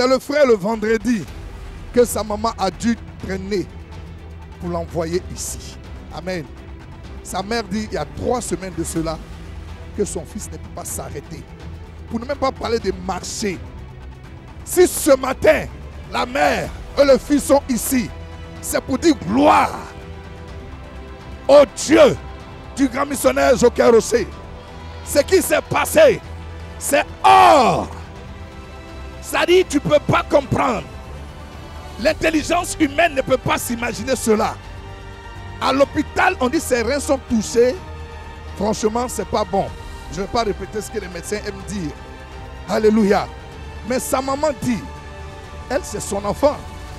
C'est le frère le vendredi que sa maman a dû traîner pour l'envoyer ici. Amen. Sa mère dit il y a 3 semaines de cela que son fils ne peut pas s'arrêter. Pour ne même pas parler de marcher. Si ce matin, la mère et le fils sont ici, c'est pour dire gloire au Dieu du grand missionnaire Joker Rocher. Ce qui s'est passé, c'est hors. Ça dit, tu ne peux pas comprendre. L'intelligence humaine ne peut pas s'imaginer cela. À l'hôpital, on dit que ses reins sont touchés. Franchement, ce n'est pas bon. Je ne vais pas répéter ce que les médecins aiment dire. Alléluia. Mais sa maman dit, elle, c'est son enfant.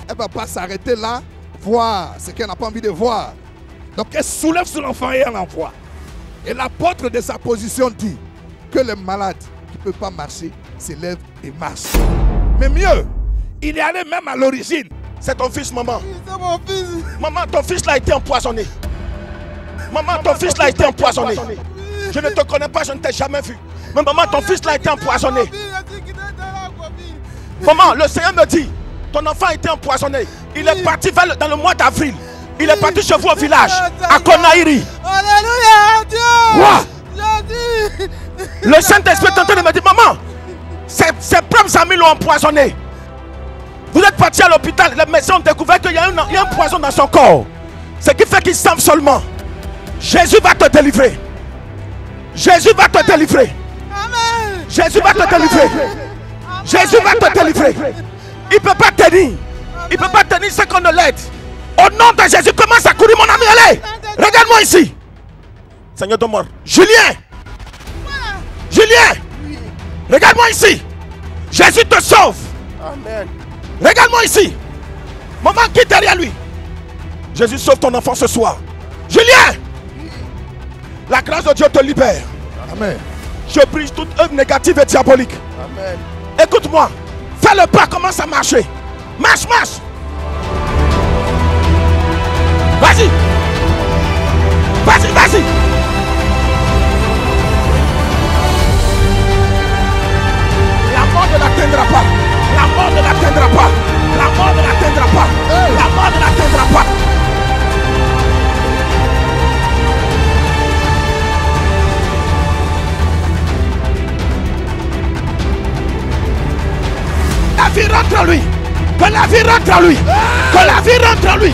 Elle ne va pas s'arrêter là, voir ce qu'elle n'a pas envie de voir. Donc, elle soulève son enfant et elle l'envoie. Et l'apôtre de sa position dit que les malades qui ne peuvent pas marcher s'élèvent et marchent. Mais mieux, il est allé même à l'origine. C'est ton fils, maman. C'est mon fils. Maman, ton fils là a été empoisonné. Maman, ton fils là a été empoisonné. Je ne te connais pas, je ne t'ai jamais vu. Mais maman, ton fils là a été empoisonné. Maman, le Seigneur me dit, ton enfant a été empoisonné. Il est parti dans le mois d'avril. Il est parti chez vous au village, à Konaïri. Alléluia, Dieu. Quoi? Le Saint-Esprit est en train de me dire, maman, ses propres amis l'ont empoisonné. Vous êtes parti à l'hôpital, les médecins ont découvert qu'il y a un poison dans son corps. Ce qui fait qu'il semble seulement. Jésus va te délivrer. Jésus va te délivrer. Amen. Jésus va te délivrer. Jésus va te délivrer. Il ne peut pas tenir. Il ne peut pas tenir ce qu'on ne l'aide. Au nom de Jésus, commence à courir, mon ami. Allez, regarde-moi ici. Seigneur de mort. Julien. Julien. Regarde-moi ici. Jésus te sauve. Amen. Regarde-moi ici. Maman qui est derrière lui. Jésus sauve ton enfant ce soir. Julien. La grâce de Dieu te libère. Amen. Je brise toute œuvre négative et diabolique. Amen. Écoute-moi. Fais le pas, commence à marcher. Marche, marche. Vas-y. Vas-y, vas-y. La mort ne l'atteindra pas. La mort ne l'atteindra pas. La mort ne l'atteindra pas. La mort ne l'atteindra pas. La vie rentre en lui. Que la vie rentre en lui. Que la vie rentre en lui.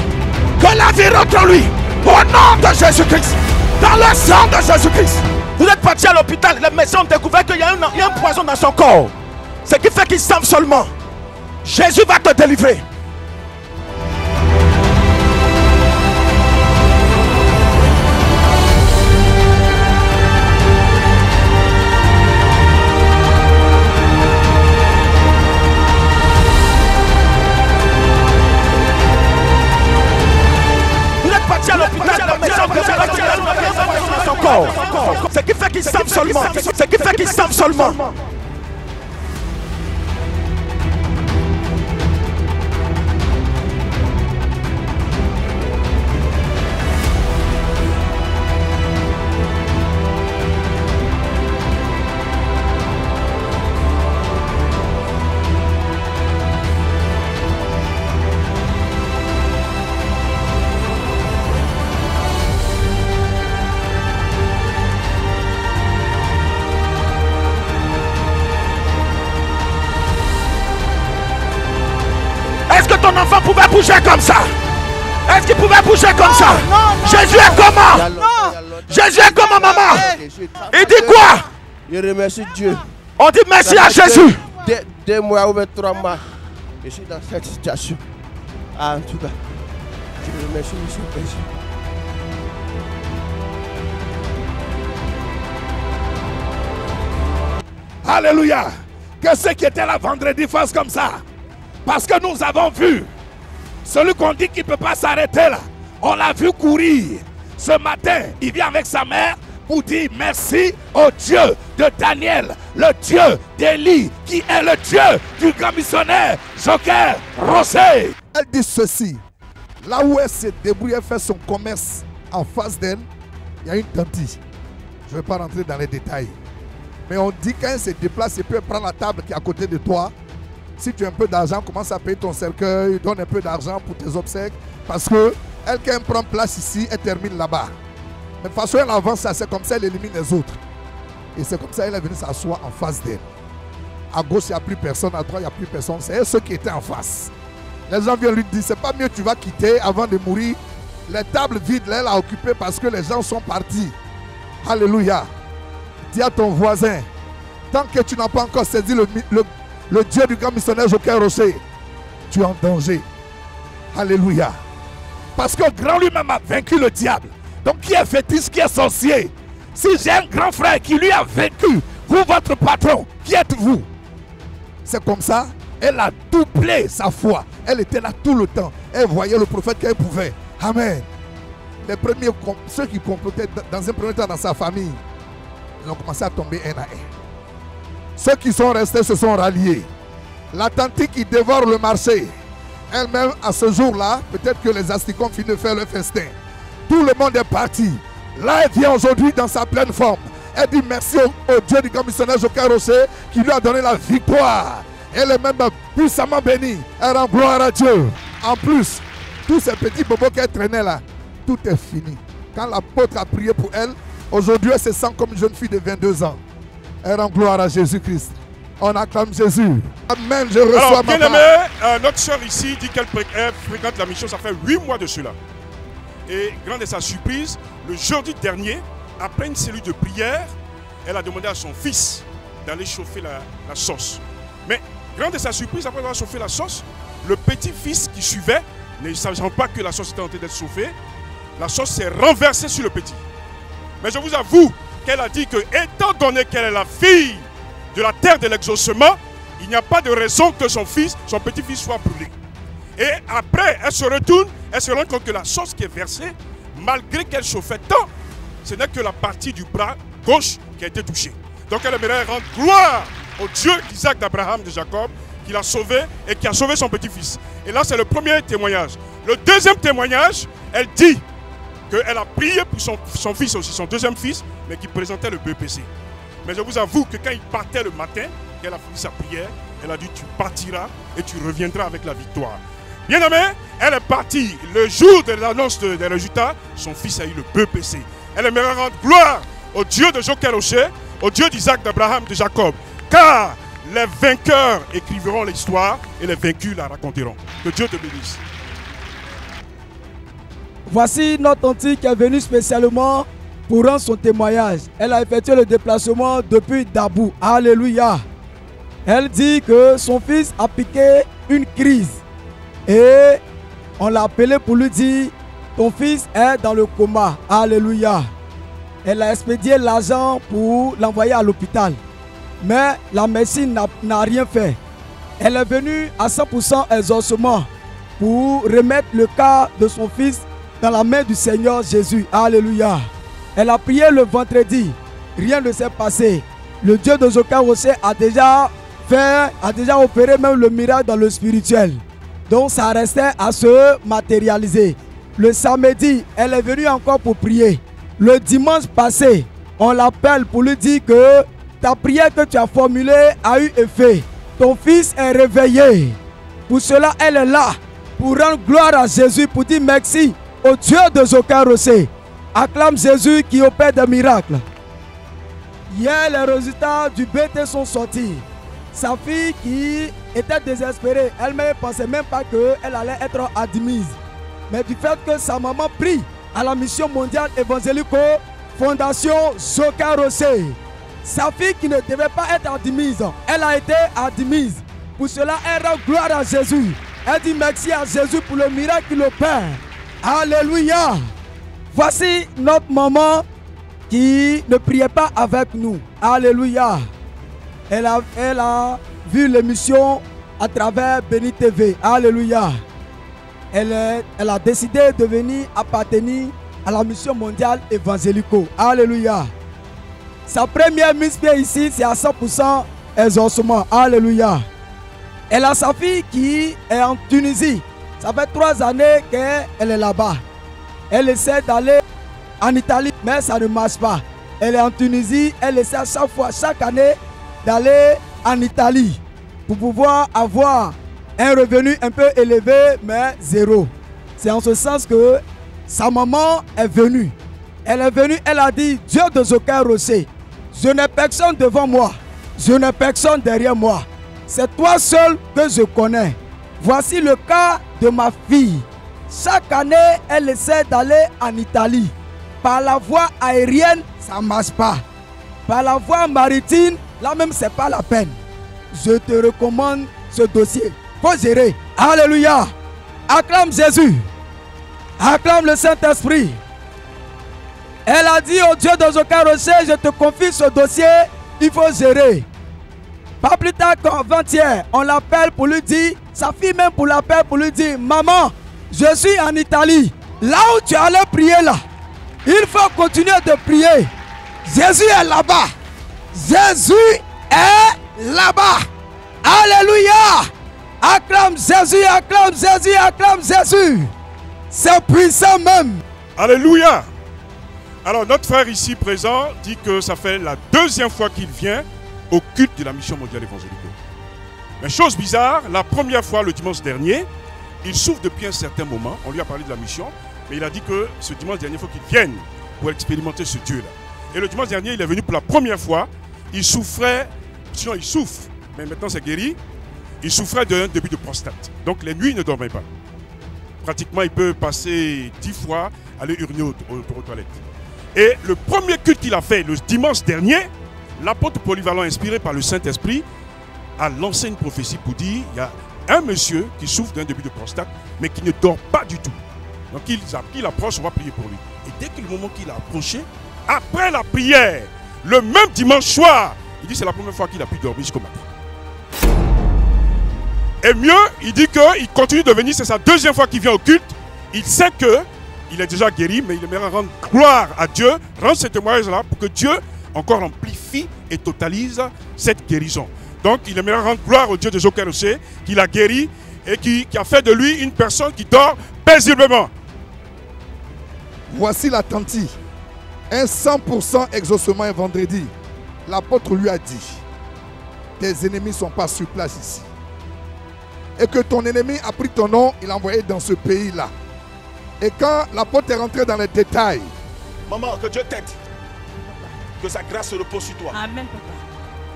Que la vie rentre en lui. Au nom de Jésus-Christ. Dans le sang de Jésus-Christ. Vous êtes parti à l'hôpital. Les médecins ont découvert qu'il y a un poison dans son corps. Ce qui fait qu'il semble seulement. Jésus va te délivrer. Vous êtes parti à l'hôpital. Les médecins ont découvert qu'il y a un poison dans son corps. Ce qui fait qu'il semble seulement. Ce qui fait qu'il semble seulement. Ton enfant pouvait bouger comme ça. Est-ce qu'il pouvait bouger comme ça? Jésus est comment? Jésus est comment, maman? Il dit quoi? Je remercie Dieu. On dit merci à Jésus. 2 mois ou 3 mois, je suis dans cette situation. En tout cas, je remercie Monsieur Jésus. Alléluia. Que ceux qui étaient là vendredi fassent comme ça. Parce que nous avons vu celui qu'on dit qu'il ne peut pas s'arrêter là. On l'a vu courir. Ce matin, il vient avec sa mère pour dire merci au Dieu de Daniel, le Dieu d'Élie, qui est le Dieu du grand missionnaire Joker Rocher. Elle dit ceci. Là où elle se débrouille, elle fait son commerce en face d'elle, il y a une tentille. Je ne vais pas rentrer dans les détails. Mais on dit quand elle se déplace et peut prendre la table qui est à côté de toi, Si tu as un peu d'argent, commence à payer ton cercueil, donne un peu d'argent pour tes obsèques. Parce que elle, quand elle prend place ici, elle termine là-bas. Mais de toute façon, elle avance, c'est comme ça, elle élimine les autres. Et c'est comme ça qu'elle est venue s'asseoir en face d'elle. À gauche, il n'y a plus personne, à droite, il n'y a plus personne. C'est elle, ceux qui étaient en face. Les gens viennent lui dire, c'est pas mieux, tu vas quitter avant de mourir. Les tables vides, là, elle a occupé parce que les gens sont partis. Alléluia. Dis à ton voisin, tant que tu n'as pas encore saisi le Dieu du grand missionnaire Joker Rocher, tu es en danger. Alléluia. Parce que le grand lui-même a vaincu le diable. Donc qui est fétiche, qui est sorcier? Si j'ai un grand frère qui lui a vaincu, vous, votre patron, qui êtes-vous? C'est comme ça, elle a doublé sa foi. Elle était là tout le temps. Elle voyait le prophète qu'elle pouvait. Amen. Les premiers, ceux qui complotaient dans un premier temps dans sa famille, ils ont commencé à tomber un à un. Ceux qui sont restés se sont ralliés. La tante qui dévore le marché, elle-même à ce jour-là, peut-être que les asticots ont fini de faire le festin. Tout le monde est parti. Là, elle vient aujourd'hui dans sa pleine forme. Elle dit merci au Dieu du grand missionnaire Joker Rocher qui lui a donné la victoire. Elle est même puissamment bénie. Elle rend gloire à Dieu. En plus, tous ces petits bobos qu'elle traînait là, tout est fini. Quand l'apôtre a prié pour elle, aujourd'hui elle se sent comme une jeune fille de 22 ans. Elle rend gloire à Jésus-Christ. On acclame Jésus. Amen, je reçois ma part. Notre soeur ici dit qu'elle fréquente la mission, ça fait 8 mois de cela. Et grande est sa surprise, le jeudi dernier, après une cellule de prière, elle a demandé à son fils d'aller chauffer la sauce. Mais grande est sa surprise, après avoir chauffé la sauce, le petit-fils qui suivait, ne sachant pas que la sauce était en train d'être chauffée, la sauce s'est renversée sur le petit. Mais je vous avoue qu'elle a dit que, étant donné qu'elle est la fille de la terre de l'exaucement, il n'y a pas de raison que son petit-fils soit brûlé. Et après, elle se retourne, elle se rend compte que la sauce qui est versée, malgré qu'elle chauffait tant, ce n'est que la partie du bras gauche qui a été touchée. Donc elle aimerait rendre gloire au Dieu d'Isaac, d'Abraham, de Jacob, qui l'a sauvé et qui a sauvé son petit-fils. Et là, c'est le premier témoignage. Le deuxième témoignage, elle dit qu'elle a prié pour son fils aussi, son deuxième fils, mais qui présentait le BPC. Mais je vous avoue que quand il partait le matin, qu'elle a fini sa prière, elle a dit tu partiras et tu reviendras avec la victoire. Bien aimé, elle est partie. Le jour de l'annonce des résultats, son fils a eu le BPC. Elle aimerait rendre gloire au Dieu de Joker Rocher, au Dieu d'Isaac, d'Abraham, de Jacob. Car les vainqueurs écriveront l'histoire et les vaincus la raconteront. Que Dieu te bénisse. Voici notre tante qui est venue spécialement pour rendre son témoignage. Elle a effectué le déplacement depuis Dabou. Alléluia. Elle dit que son fils a piqué une crise. Et on l'a appelé pour lui dire, ton fils est dans le coma. Alléluia. Elle a expédié l'argent pour l'envoyer à l'hôpital. Mais la médecine n'a rien fait. Elle est venue à 100% exaucement pour remettre le cas de son fils dans la main du Seigneur Jésus. Alléluia. Elle a prié le vendredi. Rien ne s'est passé. Le Dieu de Joker Rocher a déjà opéré même le miracle dans le spirituel. Donc ça restait à se matérialiser. Le samedi, elle est venue encore pour prier. Le dimanche passé, on l'appelle pour lui dire que ta prière que tu as formulée a eu effet. Ton fils est réveillé. Pour cela, elle est là pour rendre gloire à Jésus, pour dire merci au Dieu de Joker Rocher. Acclame Jésus qui opère des miracles. Hier, les résultats du BT sont sortis. Sa fille qui était désespérée, elle ne pensait même pas qu'elle allait être admise. Mais du fait que sa maman prie à la mission mondiale évangélique Fondation Joker Rocher, sa fille qui ne devait pas être admise, elle a été admise. Pour cela, elle rend gloire à Jésus. Elle dit merci à Jésus pour le miracle qu'il opère. Alléluia. Voici notre maman qui ne priait pas avec nous. Alléluia. Elle a vu l'émission à travers Béni TV. Alléluia. Elle a décidé de venir appartenir à la mission mondiale évangélico. Alléluia. Sa première mise pied ici, c'est à 100% exaucement. Alléluia. Elle a sa fille qui est en Tunisie. Ça fait 3 années qu'elle est là-bas. Elle essaie d'aller en Italie, mais ça ne marche pas. Elle est en Tunisie, elle essaie à chaque année d'aller en Italie. pour pouvoir avoir un revenu un peu élevé, mais zéro. C'est en ce sens que sa maman est venue. Elle est venue, elle a dit, Dieu de Zoka Rossé, je n'ai personne devant moi, je n'ai personne derrière moi. C'est toi seul que je connais. Voici le cas de ma fille. Chaque année, elle essaie d'aller en Italie. Par la voie aérienne, ça ne marche pas. Par la voie maritime, là même, ce n'est pas la peine. Je te recommande ce dossier. Faut gérer. Alléluia. Acclame Jésus. Acclame le Saint-Esprit. Elle a dit au Dieu de Zoka Rocher, je te confie ce dossier, il faut gérer. Pas plus tard qu'avant-hier, on l'appelle pour lui dire, sa fille même pour l'appeler pour lui dire, maman, je suis en Italie. Là où tu allais prier là, il faut continuer de prier. Jésus est là-bas. Jésus est là-bas. Alléluia. Acclame Jésus, acclame Jésus, acclame Jésus. C'est puissant même. Alléluia. Alors notre frère ici présent dit que ça fait la deuxième fois qu'il vient au culte de la mission mondiale évangélique. Mais chose bizarre, la première fois le dimanche dernier, il souffre depuis un certain moment. On lui a parlé de la mission, mais il a dit que ce dimanche dernier, il faut qu'il vienne pour expérimenter ce Dieu-là. Et le dimanche dernier, il est venu pour la première fois. Il souffrait, sinon il souffre, mais maintenant c'est guéri. Il souffrait d'un début de prostate. Donc les nuits, il ne dormait pas. Pratiquement, il peut passer 10 fois, aller uriner aux toilettes. Et le premier culte qu'il a fait le dimanche dernier, l'apôtre polyvalent inspiré par le Saint-Esprit a lancé une prophétie pour dire il y a un monsieur qui souffre d'un début de prostate, mais qui ne dort pas du tout. Donc il approche, on va prier pour lui. Et dès que le moment qu'il a approché, après la prière, le même dimanche soir, il dit c'est la première fois qu'il a pu dormir jusqu'au matin. Et mieux, il dit qu'il continue de venir, c'est sa deuxième fois qu'il vient au culte. Il sait qu'il est déjà guéri, mais il aimerait rendre gloire à Dieu, rendre ce témoignage-là pour que Dieu encore amplifie et totalise cette guérison. Donc il aimerait rendre gloire au Dieu de Zoka Rocher, qui l'a guéri et qui a fait de lui une personne qui dort paisiblement. Voici la tentille. Un 100% exaucement un vendredi. L'apôtre lui a dit, tes ennemis ne sont pas sur place ici. Et que ton ennemi a pris ton nom, il l'a envoyé dans ce pays-là. Et quand l'apôtre est rentré dans les détails. Maman, que Dieu t'aide. Que sa grâce se repose sur toi. Amen, papa.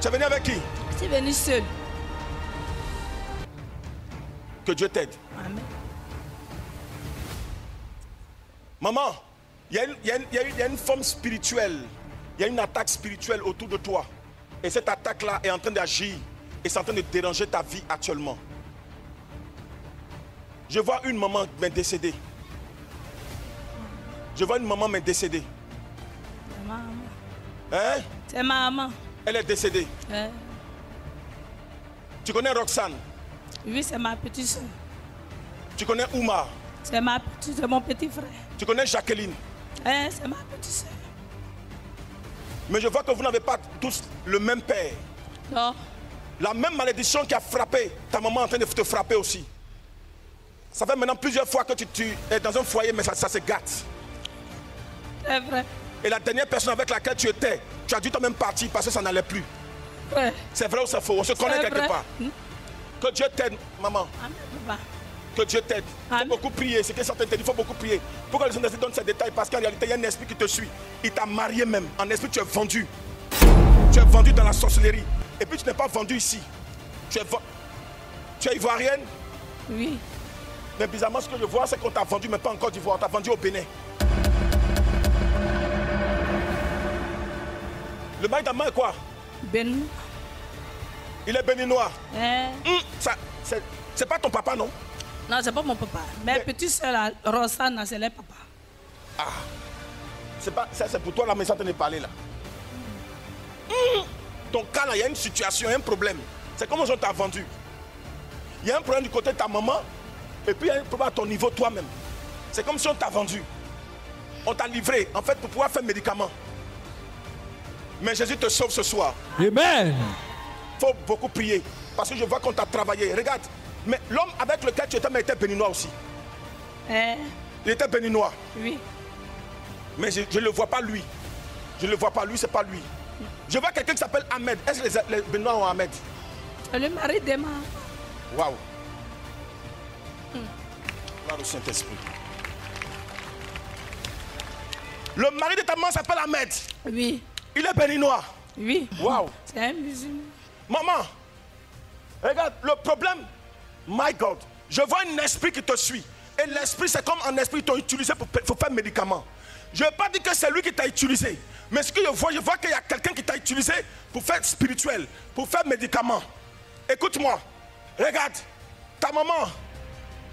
Tu es venu avec qui? Je suis venu seul. Que Dieu t'aide. Amen. Maman, il y a une forme spirituelle. Il y a une attaque spirituelle autour de toi. Et cette attaque-là est en train d'agir. Et c'est en train de déranger ta vie actuellement. Je vois une maman mais décédée. Je vois une maman mais décédée. C'est ma maman. Hein? C'est ma maman. Elle est décédée. Tu connais Roxane? Oui, c'est ma petite soeur. Tu connais Oumar? C'est mon petit frère. Tu connais Jacqueline? C'est ma petite soeur. Mais je vois que vous n'avez pas tous le même père. Non. La même malédiction qui a frappé, ta maman est en train de te frapper aussi. Ça fait maintenant plusieurs fois que tu es dans un foyer, mais ça se gâte. C'est vrai. Et la dernière personne avec laquelle tu étais, tu as dû toi-même partir parce que ça n'allait plus. Ouais. C'est vrai ou c'est faux? On se connaît quelque part. Que Dieu t'aide, maman. Amen, papa. Que Dieu t'aide. Il faut beaucoup prier. C'est que certains te disent, il faut beaucoup prier. Pourquoi les gens donnent ces détails? Parce qu'en réalité, il y a un esprit qui te suit. Il t'a marié même. En esprit, tu es vendu. Tu es vendu dans la sorcellerie. Et puis, tu n'es pas vendu ici. Tu es ivoirienne? Oui. Mais bizarrement, ce que je vois, c'est qu'on t'a vendu, mais pas en Côte d'Ivoire. On t'a vendu au Bénin. Le mari d'Amman est quoi? Béninois. Il est béninois. C'est pas ton papa, non? Non, c'est pas mon papa. Mais petite soeur, Roxane, c'est le papa. Ah. C'est pour toi la maison de parler là. Ton cas là, il y a une situation, un problème. C'est comme on t'a vendu. Il y a un problème du côté de ta maman. Et puis il y a un problème à ton niveau toi-même. C'est comme si on t'a vendu. On t'a livré, en fait, pour pouvoir faire médicaments. Mais Jésus te sauve ce soir. Amen. Il faut beaucoup prier. Parce que je vois qu'on t'a travaillé. Regarde, mais l'homme avec lequel tu étais, mais était béninois aussi. Il était béninois. Oui. Mais je ne le vois pas lui. Je ne le vois pas lui, c'est pas lui. Je vois quelqu'un qui s'appelle Ahmed. Est-ce que les béninois ont Ahmed? C'est le mari d'Emma. Waouh. Gloire au Saint-Esprit. Le mari de ta maman s'appelle Ahmed. Oui. Il est béninois. Oui. Waouh. C'est un musulman. Maman, regarde, le problème, my God, je vois un esprit qui te suit. Et l'esprit, c'est comme un esprit qu'ils t'ont utilisé pour faire médicament. Je ne veux pas dire que c'est lui qui t'a utilisé. Mais ce que je vois qu'il y a quelqu'un qui t'a utilisé pour faire spirituel, pour faire médicament. Écoute-moi, regarde, ta maman,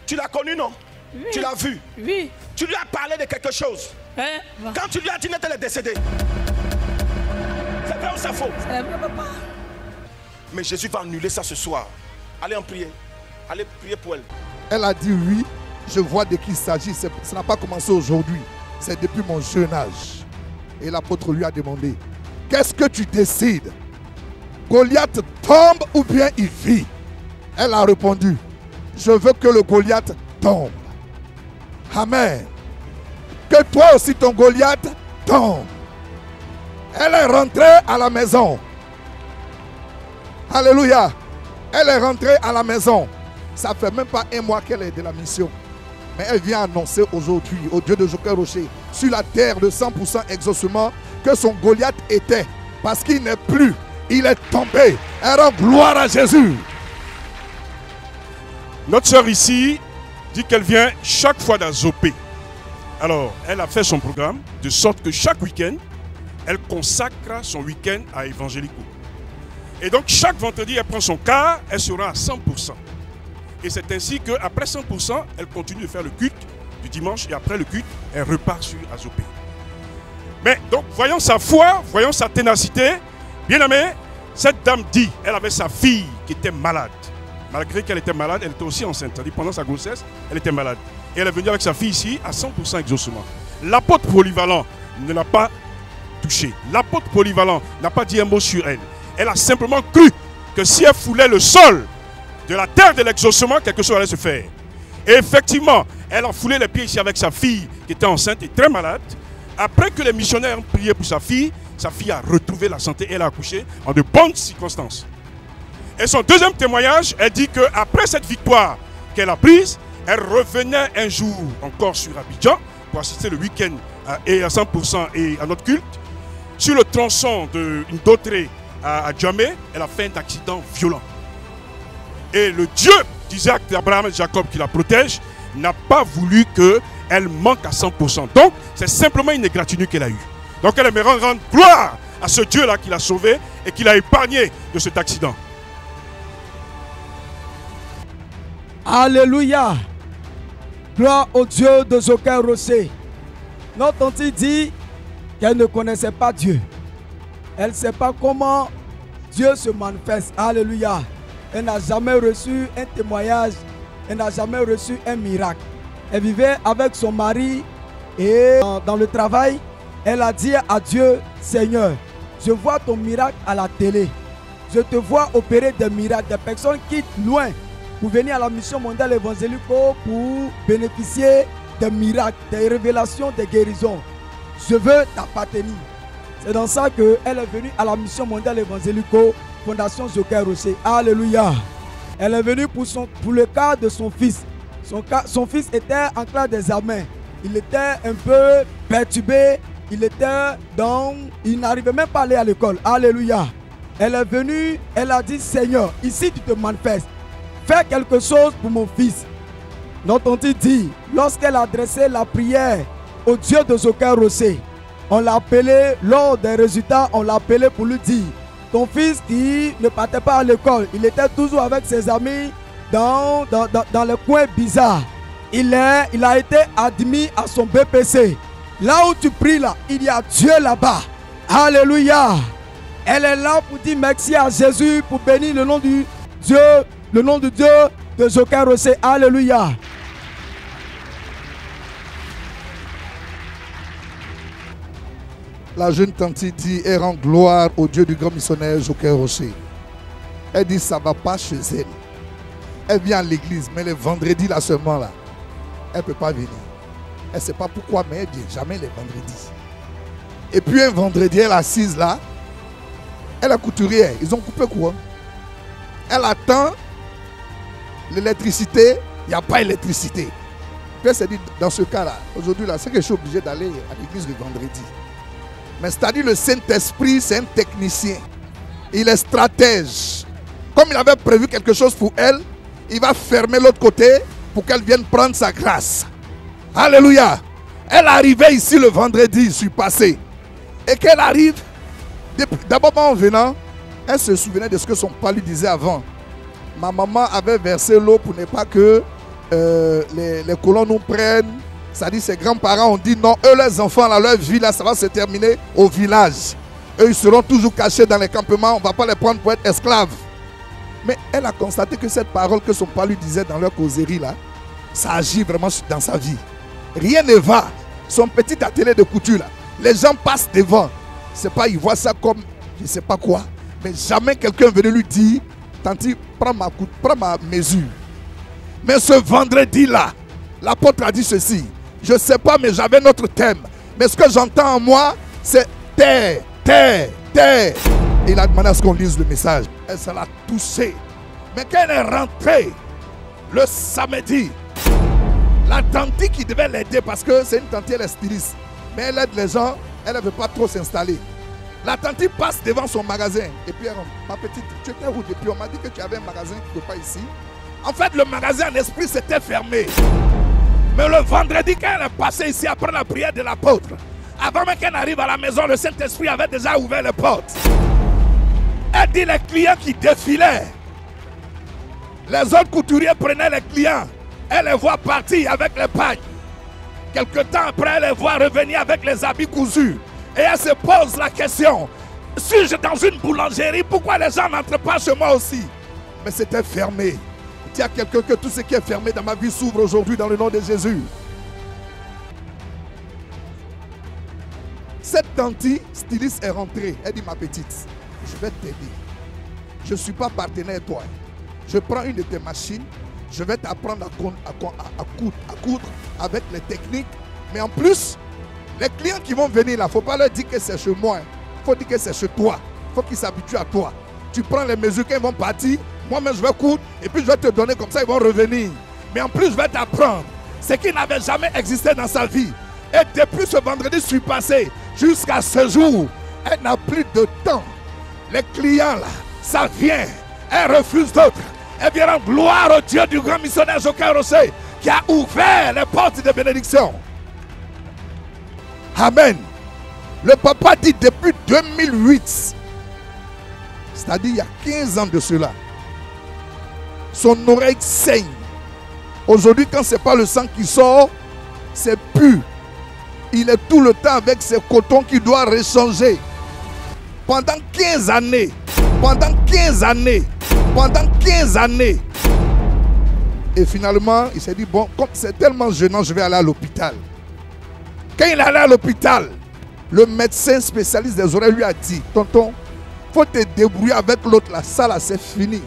tu l'as connue, non? Oui. Tu l'as vue? Oui. Tu lui as parlé de quelque chose. Quand tu lui as dit qu'elle est décédée. C'est vrai ou c'est faux? C'est vrai, papa. Mais Jésus va annuler ça ce soir. Allez en prier. Allez prier pour elle. Elle a dit oui, je vois de qui il s'agit. Ça n'a pas commencé aujourd'hui. C'est depuis mon jeune âge. Et l'apôtre lui a demandé, qu'est-ce que tu décides? Goliath tombe ou bien il vit? Elle a répondu, je veux que le Goliath tombe. Amen. Que toi aussi ton Goliath tombe. Elle est rentrée à la maison. Alléluia. Elle est rentrée à la maison. Ça fait même pas un mois qu'elle est de la mission. Mais elle vient annoncer aujourd'hui au Dieu de Joker Rocher, sur la terre de 100% exaucement, que son Goliath était. Parce qu'il n'est plus. Il est tombé. Elle rend gloire à Jésus. Notre sœur ici dit qu'elle vient chaque fois d'Azopé. Alors, elle a fait son programme de sorte que chaque week-end, elle consacre son week-end à Evangélico. Et donc, chaque vendredi, elle prend son car, elle sera à 100%. Et c'est ainsi qu'après 100%, elle continue de faire le culte du dimanche et après le culte, elle repart sur Azopé. Mais donc, voyons sa foi, voyons sa ténacité. Bien aimé, cette dame dit, elle avait sa fille qui était malade. Malgré qu'elle était malade, elle était aussi enceinte. C'est-à-dire pendant sa grossesse, elle était malade. Et elle est venue avec sa fille ici à 100% exaucement. L'apôtre polyvalent ne l'a pas touchée. L'apôtre polyvalent n'a pas dit un mot sur elle. Elle a simplement cru que si elle foulait le sol de la terre de l'exaucement, quelque chose allait se faire. Et effectivement, elle a foulé les pieds ici avec sa fille qui était enceinte et très malade. Après que les missionnaires ont prié pour sa fille a retrouvé la santé et elle a accouché en de bonnes circonstances. Et son deuxième témoignage, elle dit qu'après cette victoire qu'elle a prise, elle revenait un jour encore sur Abidjan pour assister le week-end à 100% et à notre culte. Sur le tronçon d'une dautrée à Djamé, elle a fait un accident violent. Et le Dieu d'Isaac, d'Abraham et de Jacob qui la protège n'a pas voulu qu'elle manque à 100%. Donc, c'est simplement une égratignure qu'elle a eue. Donc, elle aimerait rendre gloire à ce Dieu-là qui l'a sauvée et qui l'a épargné de cet accident. Alléluia. Gloire au Dieu de Joker Rocher. Notre tante dit qu'elle ne connaissait pas Dieu. Elle ne sait pas comment Dieu se manifeste. Alléluia. Elle n'a jamais reçu un témoignage. Elle n'a jamais reçu un miracle. Elle vivait avec son mari et dans le travail, elle a dit à Dieu, Seigneur, je vois ton miracle à la télé. Je te vois opérer des miracles. Des personnes quittent loin pour venir à la mission mondiale évangélico pour bénéficier des miracles, des révélations, des guérisons. Je veux t'appartenir. C'est dans ça qu'elle est venue à la mission mondiale évangélico, Fondation Joker Rocher. Alléluia. Elle est venue pour le cas de son fils. Son fils était en classe d'examen. Il était un peu perturbé. Il n'arrivait même pas à aller à l'école. Alléluia. Elle est venue, elle a dit, Seigneur, ici tu te manifestes. Fais quelque chose pour mon fils. Notre tante dit, lorsqu'elle a adressé la prière au Dieu de Joker Rocher, on l'a appelé, lors des résultats, on l'a appelé pour lui dire, ton fils qui ne partait pas à l'école, il était toujours avec ses amis dans les coins bizarres. Il a été admis à son BPC. Là où tu pries là, il y a Dieu là-bas. Alléluia. Elle est là pour dire merci à Jésus, pour bénir le nom du Dieu de Joker Rocher. Alléluia. La jeune tante dit, elle rend gloire au Dieu du grand missionnaire Joker Rocher. Elle dit, ça ne va pas chez elle. Elle vient à l'église, mais le vendredi là seulement là, elle ne peut pas venir. Elle ne sait pas pourquoi, mais elle vient jamais les vendredis. Et puis un vendredi, elle est assise là, elle est couturière. Ils ont coupé quoi? Elle attend l'électricité, il n'y a pas d'électricité. Puis elle s'est dit, dans ce cas-là, aujourd'hui, là, c'est que je suis obligé d'aller à l'église le vendredi. Mais c'est-à-dire le Saint-Esprit, c'est un technicien. Il est stratège. Comme il avait prévu quelque chose pour elle, il va fermer l'autre côté pour qu'elle vienne prendre sa grâce. Alléluia. Elle arrivait ici le vendredi, je suis passé. Et qu'elle arrive, d'abord en venant, elle se souvenait de ce que son père lui disait avant. Ma maman avait versé l'eau pour ne pas que les colons nous prennent. Ça dit, ses grands-parents ont dit non, eux les enfants, là, leur vie là, ça va se terminer au village. Eux ils seront toujours cachés dans les campements, on ne va pas les prendre pour être esclaves. Mais elle a constaté que cette parole que son père lui disait dans leur causerie là, ça agit vraiment dans sa vie. Rien ne va. Son petit atelier de couture là, les gens passent devant. C'est pas, ils voient ça comme je ne sais pas quoi. Mais jamais quelqu'un venait lui dire, tanti, prends ma mesure. Mais ce vendredi là, l'apôtre a dit ceci. Je ne sais pas, mais j'avais notre thème. Mais ce que j'entends en moi, c'est terre, terre, terre. Et il a demandé à ce qu'on lise le message. Elle s'en a touché. Mais quand elle est rentrée le samedi, la tante qui devait l'aider, parce que c'est une tante, elle est styliste. Mais elle aide les gens, elle ne veut pas trop s'installer. La tante passe devant son magasin. Et puis elle dit, ma petite, tu étais où depuis? On m'a dit que tu avais un magasin qui ne peut pas ici. En fait, le magasin en esprit s'était fermé. Mais le vendredi, quand elle est passée ici après la prière de l'apôtre, avant même qu'elle arrive à la maison, le Saint-Esprit avait déjà ouvert les portes. Elle dit les clients qui défilaient. Les autres couturiers prenaient les clients. Elle les voit partir avec les pagnes. Quelque temps après, elle les voit revenir avec les habits cousus. Et elle se pose la question, suis-je dans une boulangerie? Pourquoi les gens n'entrent pas chez moi aussi? Mais c'était fermé. Dis à quelqu'un que tout ce qui est fermé dans ma vie s'ouvre aujourd'hui dans le nom de Jésus. Cette tante styliste est rentrée. Elle dit, ma petite, je vais t'aider. Je ne suis pas partenaire toi. Je prends une de tes machines. Je vais t'apprendre à coudre avec les techniques. Mais en plus, les clients qui vont venir là, il ne faut pas leur dire que c'est chez moi. Il faut dire que c'est chez toi. Il faut qu'ils s'habituent à toi. Tu prends les mesures qu'ils vont partir. Moi-même, je vais coudre et puis je vais te donner comme ça, ils vont revenir. Mais en plus, je vais t'apprendre ce qui n'avait jamais existé dans sa vie. Et depuis ce vendredi, je suis passé jusqu'à ce jour. Elle n'a plus de temps. Les clients là, ça vient. Elle refuse d'autres. Elle vient en gloire au Dieu du grand missionnaire Jokai Rossé qui a ouvert les portes de bénédiction. Amen. Le papa dit depuis 2008, c'est-à-dire il y a 15 ans de cela, son oreille saigne. Aujourd'hui, quand ce n'est pas le sang qui sort, c'est pu. Il est tout le temps avec ses cotons qu'il doit rechanger. Pendant 15 années, pendant 15 années, pendant 15 années. Et finalement, il s'est dit, bon, comme c'est tellement gênant, je vais aller à l'hôpital. Quand il est allé à l'hôpital, le médecin spécialiste des oreilles lui a dit, tonton, il faut te débrouiller avec l'autre, là, ça là, c'est fini.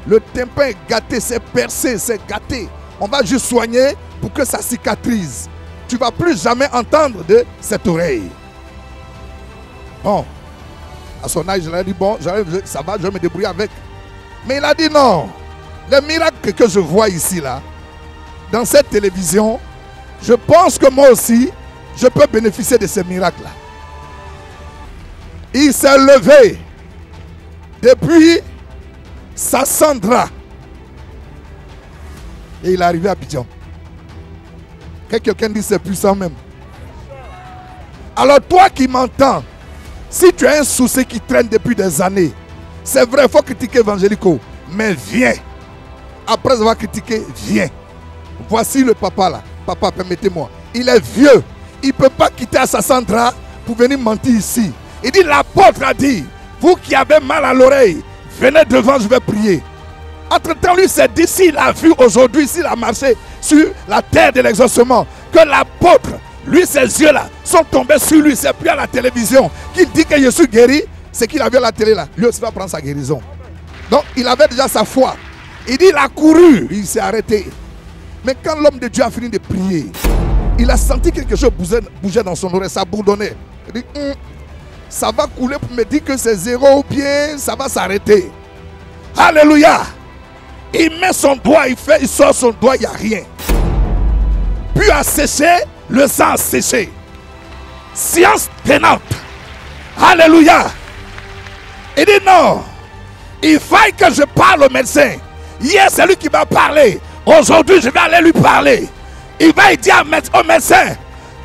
Le tympan est gâté, c'est percé, c'est gâté. On va juste soigner pour que ça cicatrise. Tu ne vas plus jamais entendre de cette oreille. Bon, à son âge, il a dit, bon, ça va, je vais me débrouiller avec. Mais il a dit non. Les miracles que je vois ici, là, dans cette télévision, je pense que moi aussi, je peux bénéficier de ces miracles-là. Il s'est levé depuis Sassandra. Et il est arrivé à Abidjan. Que quelqu'un dit c'est puissant même. Alors toi qui m'entends, si tu as un souci qui traîne depuis des années, c'est vrai, il faut critiquer Evangélico. Mais viens. Après avoir critiqué, viens. Voici le papa là. Papa, permettez-moi. Il est vieux. Il ne peut pas quitter Sassandra pour venir mentir ici. Il dit, l'apôtre a dit, vous qui avez mal à l'oreille, venez devant, je vais prier. Entre-temps, lui s'est dit, s'il a vu aujourd'hui, s'il a marché sur la terre de l'exaucement, que l'apôtre, lui, ses yeux là, sont tombés sur lui, c'est plus à la télévision, qu'il dit que je suis guéri, c'est qu'il a vu à la télé là. Lui aussi va prendre sa guérison. Donc, il avait déjà sa foi. Il dit, il a couru, il s'est arrêté. Mais quand l'homme de Dieu a fini de prier, il a senti quelque chose bouger dans son oreille, ça bourdonnait. Il dit, ça va couler pour me dire que c'est zéro ou bien ça va s'arrêter. Alléluia. Il met son doigt, il sort son doigt, il n'y a rien. Puis à sécher, le sang a séché. Science tenante. Alléluia. Il dit non. Il faille que je parle au médecin. Hier, c'est lui qui m'a parlé. Aujourd'hui, je vais aller lui parler. Il va dire au médecin,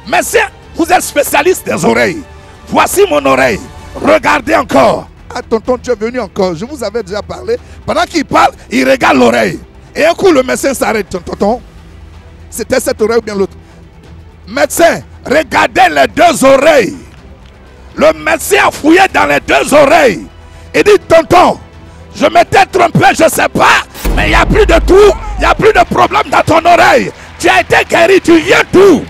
médecin, vous êtes spécialiste des oreilles. Voici mon oreille. Regardez encore. Ah, tonton, tu es venu encore. Je vous avais déjà parlé. Pendant qu'il parle, il regarde l'oreille. Et un coup, le médecin s'arrête. Tonton, c'était cette oreille ou bien l'autre? Médecin, regardez les deux oreilles. Le médecin a fouillé dans les deux oreilles. Il dit, tonton, je m'étais trompé, je ne sais pas. Mais il n'y a plus de tout. Il n'y a plus de problème dans ton oreille. Tu as été guéri, tu viens d'où?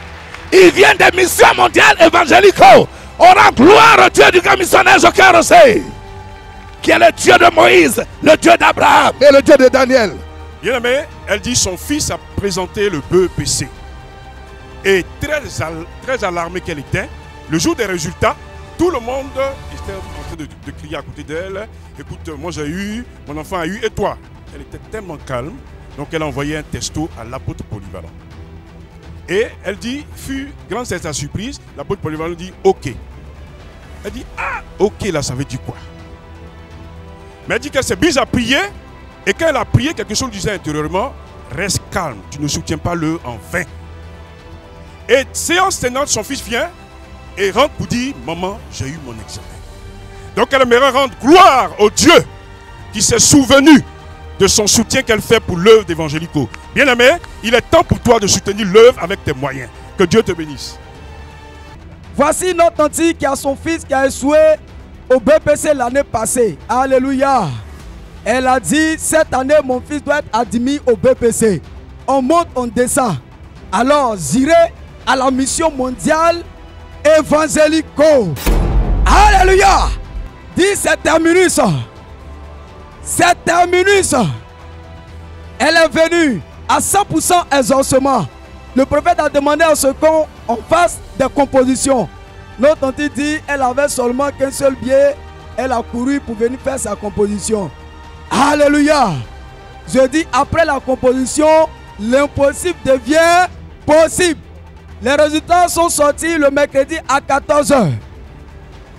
Il vient des missions mondiales évangéliques. On rend gloire au Dieu du grand missionnaire Joker Rossé, qui est le Dieu de Moïse, le Dieu d'Abraham et le Dieu de Daniel. Bien aimé, elle dit son fils a présenté le BEPC. Et très alarmée qu'elle était, le jour des résultats, tout le monde était en train de crier à côté d'elle. Écoute, moi j'ai eu, mon enfant a eu, et toi? Elle était tellement calme, donc elle a envoyé un texto à l'apôtre Polyvalent. Et elle dit, fut grande c'est sa surprise, l'apôtre Polyvalent dit ok. Elle dit, ah, ok, là ça veut dire quoi? Mais elle dit qu'elle s'est mise à prier, et quand elle a prié, quelque chose disait intérieurement, reste calme, tu ne soutiens pas le en vain. Et séance tenante, son fils vient et rentre pour dire, maman, j'ai eu mon examen. Donc elle aimerait rendre gloire au Dieu qui s'est souvenu de son soutien qu'elle fait pour l'œuvre d'Evangélico. Bien aimé, il est temps pour toi de soutenir l'œuvre avec tes moyens. Que Dieu te bénisse. Voici notre tante qui a son fils qui a échoué au BPC l'année passée. Alléluia. Elle a dit, cette année, mon fils doit être admis au BPC. On monte, on descend. Alors, j'irai à la mission mondiale évangélico. Alléluia. Dis, c'est terminus. C'est terminus. Elle est venue à 100% exaucement. Le prophète a demandé à ce qu'on fasse des compositions. Notre tante dit, elle avait seulement qu'un seul billet. Elle a couru pour venir faire sa composition. Alléluia. Je dis, après la composition, l'impossible devient possible. Les résultats sont sortis le mercredi à 14 h.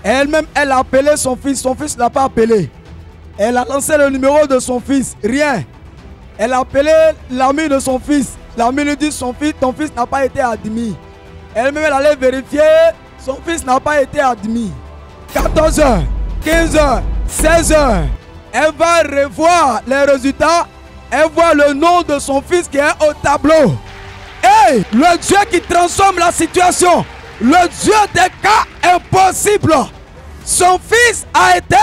Elle-même, elle a appelé son fils. Son fils ne l'a pas appelé. Elle a lancé le numéro de son fils. Rien. Elle a appelé l'ami de son fils. L'ami lui dit, son fils, ton fils n'a pas été admis. Elle-même, elle allait vérifier. Son fils n'a pas été admis. 14 h, 15 h, 16 h. Elle va revoir les résultats. Elle voit le nom de son fils qui est au tableau. Et le Dieu qui transforme la situation, le Dieu des cas impossibles, son fils a été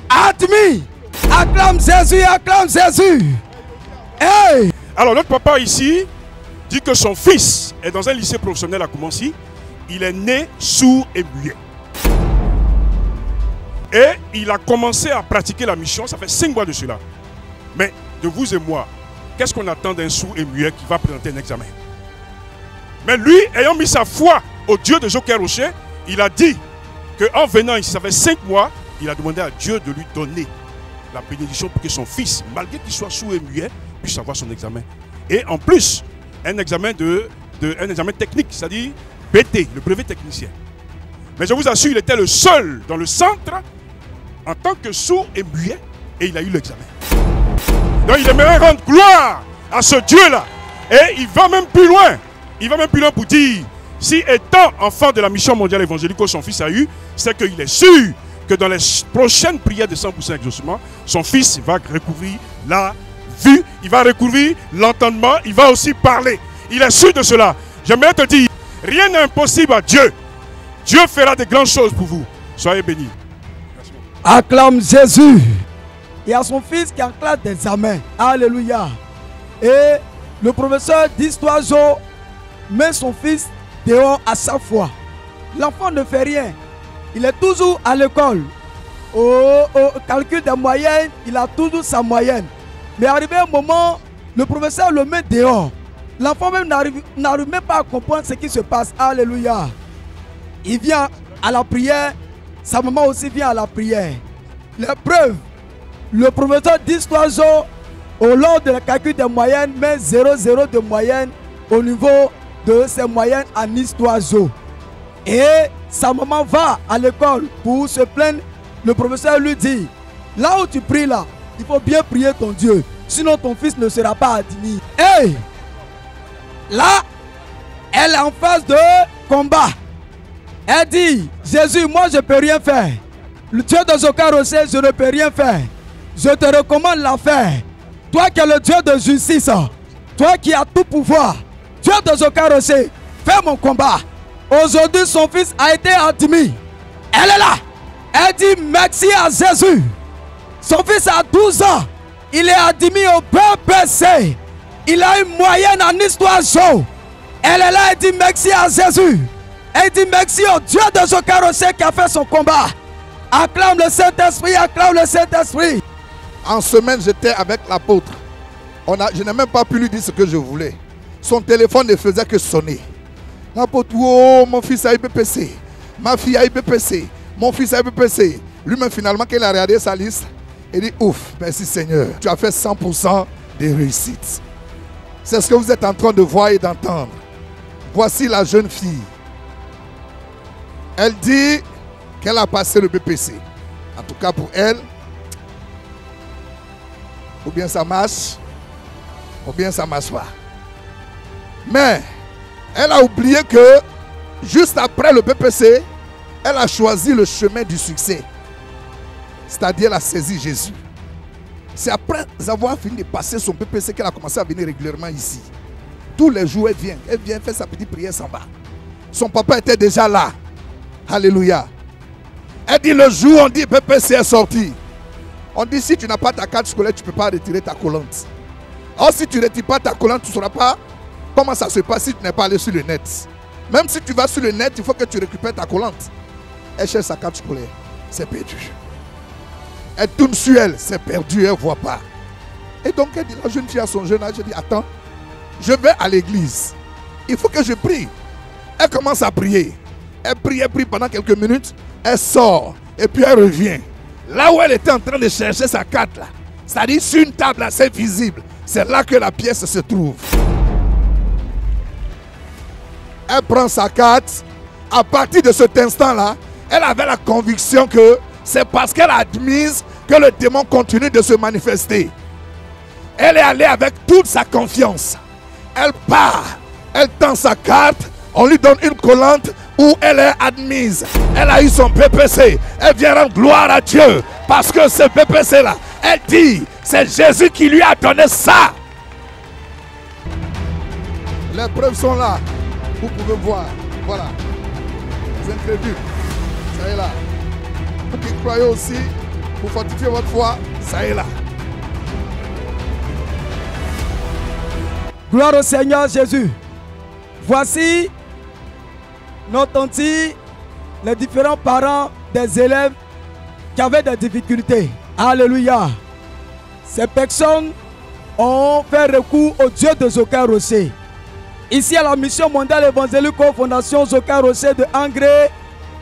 admis. Acclame Jésus, acclame Jésus. Hey. Alors notre papa ici dit que son fils est dans un lycée professionnel à Koumansi. Il est né sourd et muet. Et il a commencé à pratiquer la mission, ça fait 5 mois de cela. Mais de vous et moi, qu'est-ce qu'on attend d'un sourd et muet qui va présenter un examen? Mais lui, ayant mis sa foi au Dieu de Joker Rocher, il a dit qu'en venant ici, ça fait 5 mois, il a demandé à Dieu de lui donner la bénédiction pour que son fils, malgré qu'il soit sourd et muet, puisse avoir son examen. Et en plus, un examen technique, c'est-à-dire BT, le brevet technicien. Mais je vous assure, il était le seul dans le centre en tant que sourd et muet, et il a eu l'examen. Donc il aimerait rendre gloire à ce Dieu-là. Et il va même plus loin. Il va même plus loin pour dire, si étant enfant de la mission mondiale évangélique que son fils a eu, c'est qu'il est sûr que dans les prochaines prières de 100% exaucement, son fils va recouvrir la vue, il va recouvrir l'entendement, il va aussi parler. Il est sûr de cela. J'aimerais te dire, rien n'est impossible à Dieu. Dieu fera de grandes choses pour vous. Soyez bénis. Acclame Jésus. Il y a son fils qui est en classe d'examen. Alléluia. Et le professeur d'histoire met son fils dehors à chaque fois. L'enfant ne fait rien. Il est toujours à l'école. Au calcul des moyennes, il a toujours sa moyenne. Mais arrivé un moment, le professeur le met dehors. L'enfant même n'arrive même pas à comprendre ce qui se passe. Alléluia. Il vient à la prière. Sa maman aussi vient à la prière. L'épreuve Le professeur d'histoire au long de la calcul des moyennes met 0,0 de moyenne au niveau de ses moyennes en histoire. Et sa maman va à l'école pour se plaindre. Le professeur lui dit, là où tu pries là, il faut bien prier ton Dieu. Sinon ton fils ne sera pas admis. Hey! Là, elle est en phase de combat. Elle dit, Jésus, moi je ne peux rien faire. Le Dieu de Zokarosé, je ne peux rien faire. Je te recommande l'affaire. Toi qui es le Dieu de justice, toi qui as tout pouvoir, Dieu de Zokarosé, fais mon combat. Aujourd'hui, son fils a été admis. Elle est là. Elle dit merci à Jésus. Son fils a 12 ans. Il est admis au BPC. Il a une moyenne en histoire chaude. Elle est là, elle dit merci à Jésus. Elle dit merci au Dieu de Zokarosé qui a fait son combat. Acclame le Saint-Esprit, acclame le Saint-Esprit. En semaine, j'étais avec l'apôtre. Je n'ai même pas pu lui dire ce que je voulais. Son téléphone ne faisait que sonner. L'apôtre, oh, mon fils a IBPC. Ma fille a IBPC. Mon fils a IBPC. Lui-même, finalement, quand il a regardé sa liste, il dit, ouf, merci Seigneur. Tu as fait 100% de réussite. C'est ce que vous êtes en train de voir et d'entendre. Voici la jeune fille. Elle dit qu'elle a passé le BPC. En tout cas pour elle, ou bien ça marche, ou bien ça ne marche pas. Mais elle a oublié que juste après le BPC, elle a choisi le chemin du succès. C'est-à-dire elle a saisi Jésus. C'est après avoir fini de passer son BPC qu'elle a commencé à venir régulièrement ici. Tous les jours, elle vient faire sa petite prière, s'en va. Son papa était déjà là. Alléluia. Elle dit le jour où on dit BPC est sorti. On dit si tu n'as pas ta carte scolaire, tu ne peux pas retirer ta collante. Or si tu ne retires pas ta collante, tu ne sauras pas comment ça se passe si tu n'es pas allé sur le net. Même si tu vas sur le net, il faut que tu récupères ta collante. Elle cherche sa carte scolaire. C'est perdu. Elle tourne sur elle. C'est perdu, elle ne voit pas. Et donc elle dit, la jeune fille à son jeune âge, elle dit, attends, je vais à l'église. Il faut que je prie. Elle commence à prier. Elle prie pendant quelques minutes. Elle sort. Et puis elle revient. Là où elle était en train de chercher sa carte, là, c'est-à-dire sur une table assez visible, c'est là que la pièce se trouve. Elle prend sa carte. À partir de cet instant-là, elle avait la conviction que c'est parce qu'elle a admise que le démon continue de se manifester. Elle est allée avec toute sa confiance. Elle part. Elle tend sa carte. On lui donne une collante où elle est admise. Elle a eu son BPC. Elle vient rendre gloire à Dieu. Parce que ce BPC-là, elle dit, c'est Jésus qui lui a donné ça. Les preuves sont là. Vous pouvez voir. Voilà. C'est incroyable. Ça est là. Vous qui croyez aussi, pour fortifier votre foi, ça est là. Gloire au Seigneur Jésus. Voici notre auntie, les différents parents des élèves qui avaient des difficultés. Alléluia. Ces personnes ont fait recours au Dieu de Zokarosé. Ici à la mission mondiale évangélique Fondation Zokarosé de Angré,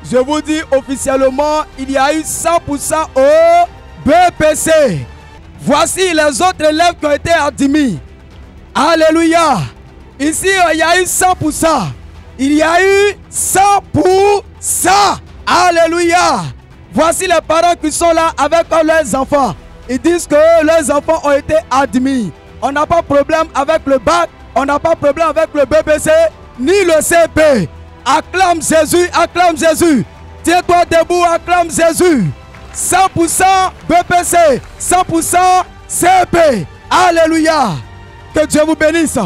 je vous dis officiellement, il y a eu 100% au BPC. Voici les autres élèves qui ont été admis. Alléluia. Ici, il y a eu 100%. Il y a eu 100%. Alléluia. Voici les parents qui sont là avec leurs enfants. Ils disent que leurs enfants ont été admis. On n'a pas de problème avec le bac. On n'a pas de problème avec le BBC ni le CP. Acclame Jésus, acclame Jésus. Tiens-toi debout, acclame Jésus. 100% BPC, 100% CP. Alléluia. Que Dieu vous bénisse.